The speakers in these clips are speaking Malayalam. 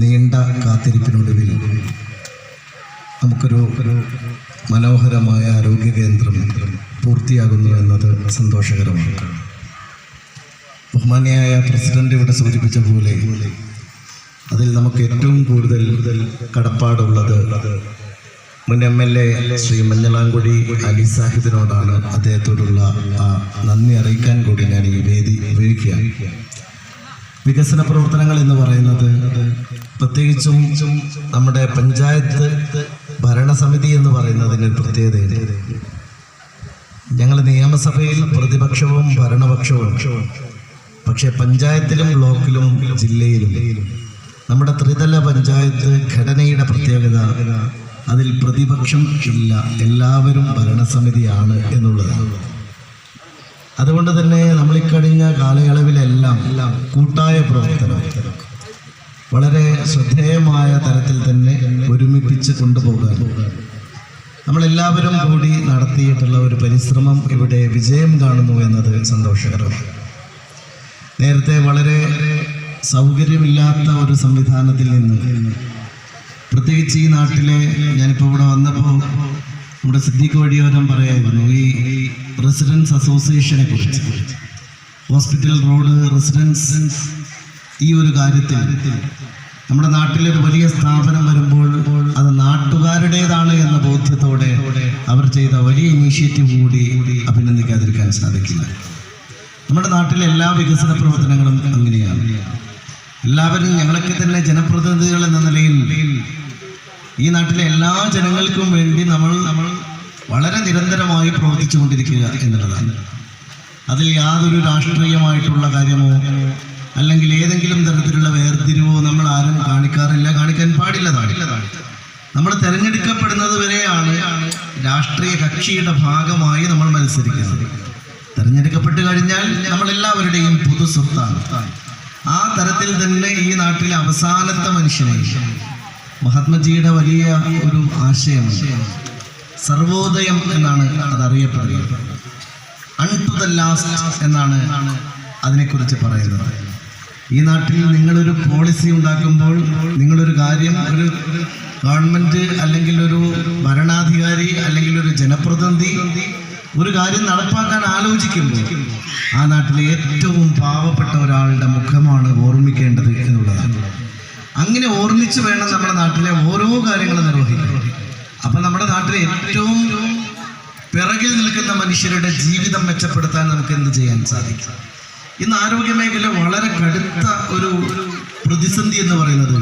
നീണ്ട കാത്തിരിപ്പിനൊടുവിൽ നമുക്കൊരു മനോഹരമായ ആരോഗ്യ കേന്ദ്രം പൂർത്തിയാകുന്നു എന്നത് സന്തോഷകരമാണ്. ബഹുമാന്യയായ പ്രസിഡന്റ് ഇവിടെ സൂചിപ്പിച്ച പോലെ അതിൽ നമുക്ക് ഏറ്റവും കൂടുതൽ കടപ്പാടുള്ളത് മുൻ MLA ശ്രീ മഞ്ഞളാംകുടി അലി സാഹിബിനോടാണ്. അദ്ദേഹത്തോടുള്ള നന്ദി അറിയിക്കാൻ കൂടി ഞാൻ ഈ വേദി ഉപയോഗിക്കുകയാണ്. വികസന പ്രവർത്തനങ്ങൾ എന്ന് പറയുന്നത് പ്രത്യേകിച്ചും നമ്മുടെ പഞ്ചായത്ത് ഭരണസമിതി എന്ന് പറയുന്നതിന് പ്രത്യേകതയുണ്ട്. ഞങ്ങൾ നിയമസഭയിൽ പ്രതിപക്ഷവും ഭരണപക്ഷവും, പക്ഷേ പഞ്ചായത്തിലും ബ്ലോക്കിലും ജില്ലയിലും നമ്മുടെ ത്രിതല പഞ്ചായത്ത് ഘടനയുടെ പ്രത്യേകത അതിൽ പ്രതിപക്ഷം ഇല്ല, എല്ലാവരും ഭരണസമിതിയാണ് എന്നുള്ളതാണ്. അതുകൊണ്ട് തന്നെ നമ്മൾ ഇക്കഴിഞ്ഞ കാലയളവിലെല്ലാം കൂട്ടായ പ്രവർത്തനം വളരെ ശ്രദ്ധേയമായ തരത്തിൽ തന്നെ ഒരുമിപ്പിച്ച് കൊണ്ടുപോകാൻ നമ്മളെല്ലാവരും കൂടി നടത്തിയിട്ടുള്ള ഒരു പരിശ്രമം ഇവിടെ വിജയം കാണുന്നു എന്നത് സന്തോഷകരമാണ്. നേരത്തെ വളരെ സൗകര്യമില്ലാത്ത ഒരു സംവിധാനത്തിൽ നിന്ന് പ്രത്യേകിച്ച് ഈ നാട്ടിലെ, ഞാനിപ്പോൾ ഇവിടെ വന്നപ്പോൾ നമ്മുടെ സിദ്ദീഖ് വഴിയോരം പറയായിരുന്നു ഈ റെസിഡൻസ് അസോസിയേഷനെ കുറിച്ച്. ഹോസ്പിറ്റൽ റോഡ് റെസിഡൻസ് ഈ ഒരു കാര്യത്തിൽ നമ്മുടെ നാട്ടിലൊരു വലിയ സ്ഥാപനം വരുമ്പോൾ അത് നാട്ടുകാരുടേതാണ് എന്ന ബോധ്യത്തോടെ അവർ ചെയ്ത വലിയ ഇനീഷ്യേറ്റീവ് കൂടി അഭിനന്ദിക്കാതിരിക്കാൻ സാധിക്കില്ല. നമ്മുടെ നാട്ടിലെ എല്ലാ വികസന പ്രവർത്തനങ്ങളും അങ്ങനെയാണ്. എല്ലാവരും ഞങ്ങളൊക്കെ തന്നെ ജനപ്രതിനിധികൾ എന്ന നിലയിൽ ഈ നാട്ടിലെ എല്ലാ ജനങ്ങൾക്കും വേണ്ടി നമ്മൾ വളരെ നിരന്തരമായി പ്രവർത്തിച്ചു കൊണ്ടിരിക്കുക എന്നുള്ളതാണ്. അതിൽ യാതൊരു രാഷ്ട്രീയമായിട്ടുള്ള കാര്യമോ അല്ലെങ്കിൽ ഏതെങ്കിലും തരത്തിലുള്ള വേർതിരിവോ നമ്മൾ ആരും കാണിക്കാറില്ല, കാണിക്കാൻ പാടില്ലതാണ്. നമ്മൾ തിരഞ്ഞെടുക്കപ്പെടുന്നത് വരെയാണ് രാഷ്ട്രീയ കക്ഷിയുടെ ഭാഗമായി നമ്മൾ മത്സരിക്കുന്നത്. തിരഞ്ഞെടുക്കപ്പെട്ട് കഴിഞ്ഞാൽ നമ്മളെല്ലാവരുടെയും പൊതു സ്വത്താണ്. ആ തരത്തിൽ തന്നെ ഈ നാട്ടിലെ അവസാനത്തെ മനുഷ്യനെ മഹാത്മജിയുടെ വലിയ ഒരു ആശയമുണ്ട്. സർവോദയം എന്നാണ് അതറിയപ്പെടുന്നത്. അൺ ടു ദ ലാസ്റ്റ് എന്നാണ് അതിനെക്കുറിച്ച് പറയുന്നത്. ഈ നാട്ടിൽ നിങ്ങളൊരു പോളിസി ഉണ്ടാക്കുമ്പോൾ, നിങ്ങളൊരു കാര്യം ഒരു ഗവൺമെന്റ് അല്ലെങ്കിൽ ഒരു ഭരണാധികാരി അല്ലെങ്കിൽ ഒരു ജനപ്രതിനിധി ഒരു കാര്യം നടപ്പാക്കാൻ ആലോചിക്കുമ്പോൾ ആ നാട്ടിലെ ഏറ്റവും പാവപ്പെട്ട ഒരാളുടെ മുഖമാണ് ഓർമ്മിക്കേണ്ടത് എന്നുള്ളതാണ്. അങ്ങനെ ഓർമ്മിച്ച് വേണം നമ്മുടെ നാട്ടിലെ ഓരോ കാര്യങ്ങളും നിർവഹിക്കാൻ. അപ്പം നമ്മുടെ നാട്ടിലെ ഏറ്റവും പിറകിൽ നിൽക്കുന്ന മനുഷ്യരുടെ ജീവിതം മെച്ചപ്പെടുത്താൻ നമുക്ക് എന്ത് ചെയ്യാൻ സാധിക്കും? ഇന്ന് ആരോഗ്യ മേഖല വളരെ കടുത്ത ഒരു പ്രതിസന്ധി എന്ന് പറയുന്നത്,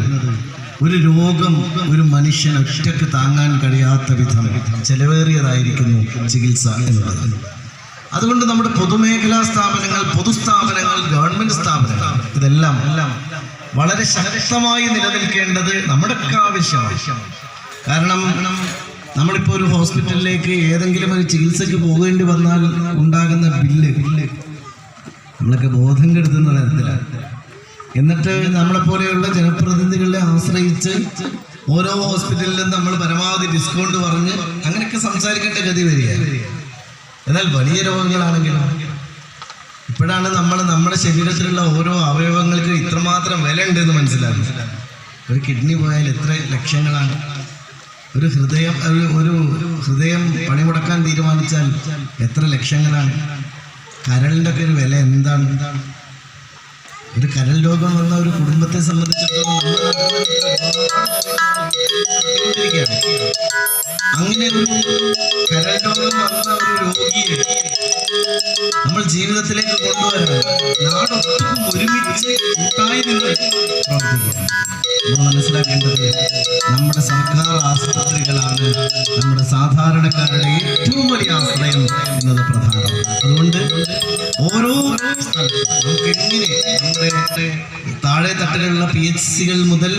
ഒരു രോഗം ഒരു മനുഷ്യൻ ഒറ്റക്ക് താങ്ങാൻ കഴിയാത്ത വിധം ചെലവേറിയതായിരിക്കുന്നു ചികിത്സ എന്നുള്ളത്. അതുകൊണ്ട് നമ്മുടെ പൊതുമേഖലാ സ്ഥാപനങ്ങൾ, പൊതുസ്ഥാപനങ്ങൾ, ഗവൺമെന്റ് സ്ഥാപനങ്ങൾ ഇതെല്ലാം വളരെ ശക്തമായി നിലനിൽക്കേണ്ടത് നമ്മുടെയൊക്കെ ആവശ്യമാണ്. കാരണം നമ്മളിപ്പോൾ ഒരു ഹോസ്പിറ്റലിലേക്ക് ഏതെങ്കിലും ഒരു ചികിത്സയ്ക്ക് പോകേണ്ടി വന്നാൽ ഉണ്ടാകുന്ന ബില്ല് നമ്മളൊക്കെ ബോധം കെടുത്തുന്ന തരത്തിലാണ്. എന്നിട്ട് നമ്മളെപ്പോലെയുള്ള ജനപ്രതിനിധികളെ ആശ്രയിച്ച് ഓരോ ഹോസ്പിറ്റലിലും നമ്മൾ പരമാവധി ഡിസ്കൗണ്ട് പറഞ്ഞ് അങ്ങനെയൊക്കെ സംസാരിക്കേണ്ട ഗതി വരികയാണ്. എന്നാൽ വലിയ രോഗങ്ങളാണെങ്കിലും ഇപ്പോഴാണ് നമ്മുടെ ശരീരത്തിലുള്ള ഓരോ അവയവങ്ങൾക്ക് ഇത്രമാത്രം വില ഉണ്ടെന്ന് മനസ്സിലാക്കുന്നത്. ഒരു കിഡ്നി പോയാൽ എത്ര ലക്ഷങ്ങളാണ്. ഒരു ഹൃദയം പണിമുടക്കാൻ തീരുമാനിച്ചാൽ എത്ര ലക്ഷങ്ങളാണ്. കരളിൻ്റെ ഒക്കെ ഒരു വില എന്താണ്. ഒരു കരൾ രോഗം വന്ന ഒരു കുടുംബത്തെ സംബന്ധിച്ചിടത്തോളം അങ്ങനെ ഒരു കരൾ രോഗം വന്ന ഒരു രോഗിയെ നമ്മൾ ജീവിതത്തിലേക്ക് കൊണ്ടുവരാൻ നാടൊട്ടും ഒരുമിച്ച് കൂട്ടായി നിന്ന് പ്രവർത്തിക്കുക. നമ്മൾ മനസ്സിലാക്കേണ്ടത് നമ്മുടെ സർക്കാർ ആശുപത്രികളാണ് നമ്മുടെ സാധാരണക്കാരുടെ ഏറ്റവും വലിയ ആശ്രയം എന്നത് പ്രധാനമാണ്. അതുകൊണ്ട് ഓരോ സ്ഥലത്തും നമുക്ക് എങ്ങനെ നമ്മുടെ താഴെ തട്ടിലുള്ള PHCകൾ മുതൽ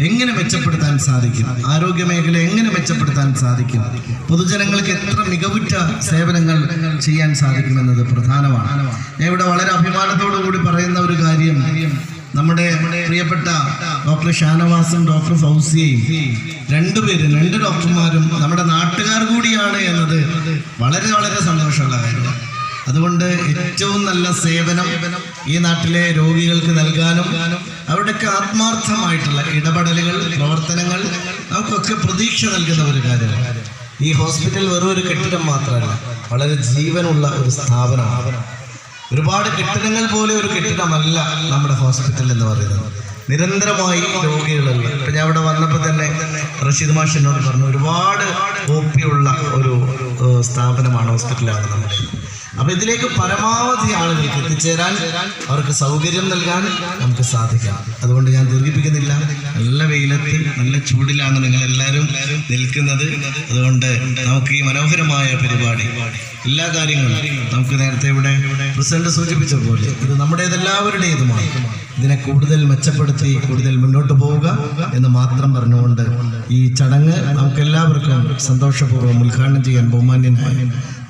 എങ്ങനെ മെച്ചപ്പെടുത്താൻ സാധിക്കും, ആരോഗ്യ മേഖല എങ്ങനെ മെച്ചപ്പെടുത്താൻ സാധിക്കും, പൊതുജനങ്ങൾക്ക് എത്ര മികവുറ്റ സേവനങ്ങൾ ചെയ്യാൻ സാധിക്കുമെന്നത് പ്രധാനമാണ്. ഞാൻ ഇവിടെ വളരെ അഭിമാനത്തോടു കൂടി പറയുന്ന ഒരു കാര്യം, നമ്മുടെ പ്രിയപ്പെട്ട ഡോക്ടർ ഷാനവാസും ഡോക്ടർ ഫൗസിയയും രണ്ട് ഡോക്ടർമാരും നമ്മുടെ നാട്ടുകാർ കൂടിയാണ് എന്നത് വളരെ വളരെ സന്തോഷമുള്ള കാര്യമാണ്. അതുകൊണ്ട് ഏറ്റവും നല്ല സേവനം ഈ നാട്ടിലെ രോഗികൾക്ക് നൽകാനും അവരുടെയൊക്കെ ആത്മാർത്ഥമായിട്ടുള്ള ഇടപെടലുകൾ, പ്രവർത്തനങ്ങൾ നമുക്കൊക്കെ പ്രതീക്ഷ നൽകുന്ന ഒരു കാര്യമാണ്. ഈ ഹോസ്പിറ്റൽ വെറും ഒരു കെട്ടിടം മാത്രമല്ല, വളരെ ജീവനുള്ള ഒരു സ്ഥാപനമാണ്. ഒരുപാട് കെട്ടിടങ്ങൾ പോലെ ഒരു കെട്ടിടമല്ല നമ്മുടെ ഹോസ്പിറ്റൽ എന്ന് പറയുന്നത്. നിരന്തരമായി രോഗികളുള്ള, ഇപ്പൊ ഞാൻ ഇവിടെ വന്നപ്പോൾ തന്നെ റഷീദ് മാഷ് എന്നോട് പറഞ്ഞു, ഒരുപാട് OP ഉള്ള ഒരു സ്ഥാപനമാണ്, ഹോസ്പിറ്റലാണ് നമ്മുടെ. അപ്പൊ ഇതിലേക്ക് പരമാവധി ആളുകൾക്ക് എത്തിച്ചേരാൻ, അവർക്ക് സൗകര്യം നൽകാൻ നമുക്ക് സാധിക്കാം. അതുകൊണ്ട് ഞാൻ ദീർഘിപ്പിക്കുന്നില്ല. നല്ല വെയിലത്ത് നല്ല ചൂടിലാണ് നിങ്ങൾ എല്ലാവരും നിൽക്കുന്നത്. അതുകൊണ്ട് നമുക്ക് ഈ മനോഹരമായ പരിപാടി, എല്ലാ കാര്യങ്ങളും നമുക്ക് നേരത്തെ ഇവിടെ പ്രസിഡന്റ് സൂചിപ്പിച്ച പോലെ ഇത് നമ്മുടേതെല്ലാവരുടേതുമാണ്. ഇതിനെ കൂടുതൽ മെച്ചപ്പെടുത്തി കൂടുതൽ മുന്നോട്ട് പോവുക എന്ന് മാത്രം പറഞ്ഞുകൊണ്ട് ഈ ചടങ്ങ് നമുക്കെല്ലാവർക്കും സന്തോഷപൂർവ്വം ഉദ്ഘാടനം ചെയ്യാൻ ബഹുമാന്യനായ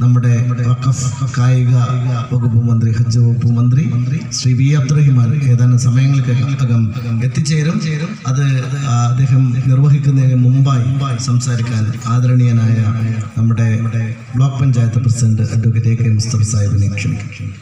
നമ്മുടെ വഖഫ് കായിക വകുപ്പ് മന്ത്രി, ഹജ്ജ് വകുപ്പ് മന്ത്രി ശ്രീ വി അബ്ദുറഹിമാൻ ഏതാനും സമയങ്ങൾക്കകം എത്തിച്ചേരും. അത് അദ്ദേഹം നിർവഹിക്കുന്നതിന് മുമ്പായി സംസാരിക്കാൻ ആദരണീയനായ നമ്മുടെ block panchayat president advocate AK Mustafa സാഹിബിനെ ക്ഷണിക്കും.